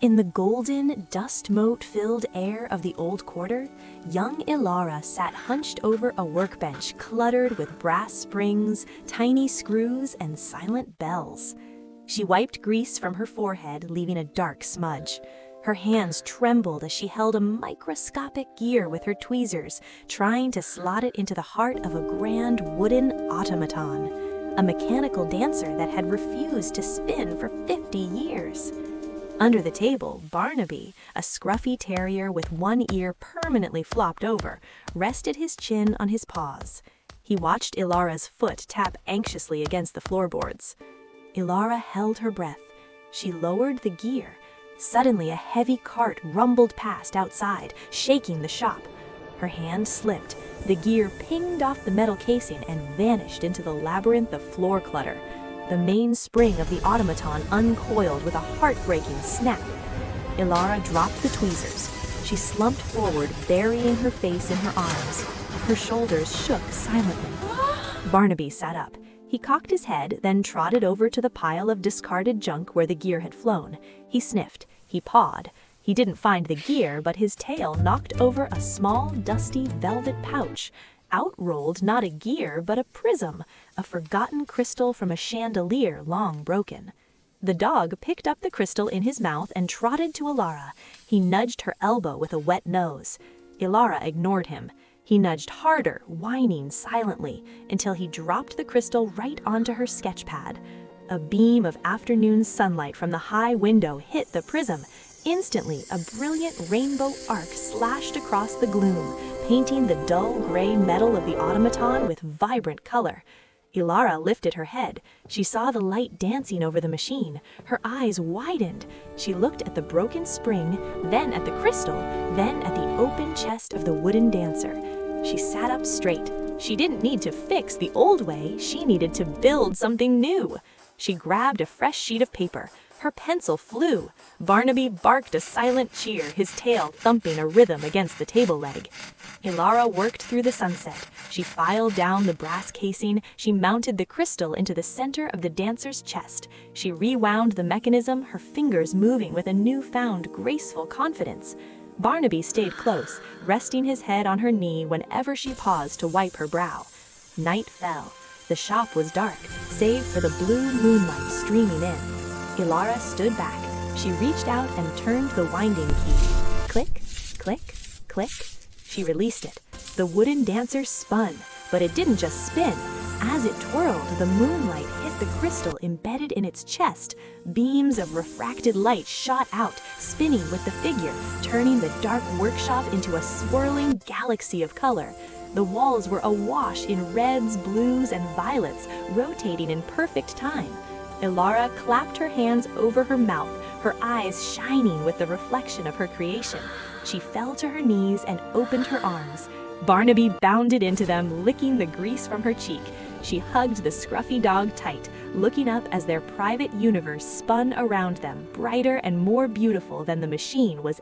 In the golden, dust-mote-filled air of the old quarter, young Ilara sat hunched over a workbench cluttered with brass springs, tiny screws, and silent bells. She wiped grease from her forehead, leaving a dark smudge. Her hands trembled as she held a microscopic gear with her tweezers, trying to slot it into the heart of a grand wooden automaton, a mechanical dancer that had refused to spin for 50 years. Under the table, Barnaby, a scruffy terrier with one ear permanently flopped over, rested his chin on his paws. He watched Ilara's foot tap anxiously against the floorboards. Ilara held her breath. She lowered the gear. Suddenly, a heavy cart rumbled past outside, shaking the shop. Her hand slipped. The gear pinged off the metal casing and vanished into the labyrinth of floor clutter. The main spring of the automaton uncoiled with a heartbreaking snap. Ilara dropped the tweezers. She slumped forward, burying her face in her arms. Her shoulders shook silently. Barnaby sat up. He cocked his head, then trotted over to the pile of discarded junk where the gear had flown. He sniffed. He pawed. He didn't find the gear, but his tail knocked over a small, dusty velvet pouch. Out rolled not a gear, but a prism, a forgotten crystal from a chandelier long broken. The dog picked up the crystal in his mouth and trotted to Ilara. He nudged her elbow with a wet nose. Ilara ignored him. He nudged harder, whining silently, until he dropped the crystal right onto her sketchpad. A beam of afternoon sunlight from the high window hit the prism. Instantly, a brilliant rainbow arc slashed across the gloom, painting the dull gray metal of the automaton with vibrant color. Ilara lifted her head. She saw the light dancing over the machine. Her eyes widened. She looked at the broken spring, then at the crystal, then at the open chest of the wooden dancer. She sat up straight. She didn't need to fix the old way. She needed to build something new. She grabbed a fresh sheet of paper. Her pencil flew. Barnaby barked a silent cheer, his tail thumping a rhythm against the table leg. Ilara worked through the sunset. She filed down the brass casing. She mounted the crystal into the center of the dancer's chest. She rewound the mechanism, her fingers moving with a newfound graceful confidence. Barnaby stayed close, resting his head on her knee whenever she paused to wipe her brow. Night fell. The shop was dark, save for the blue moonlight streaming in. Ilara stood back. She reached out and turned the winding key. Click, click, click. She released it. The wooden dancer spun, but it didn't just spin. As it twirled, the moonlight hit the crystal embedded in its chest. Beams of refracted light shot out, spinning with the figure, turning the dark workshop into a swirling galaxy of color. The walls were awash in reds, blues, and violets, rotating in perfect time. Ilara clapped her hands over her mouth, her eyes shining with the reflection of her creation. She fell to her knees and opened her arms. Barnaby bounded into them, licking the grease from her cheek. She hugged the scruffy dog tight, looking up as their private universe spun around them, brighter and more beautiful than the machine was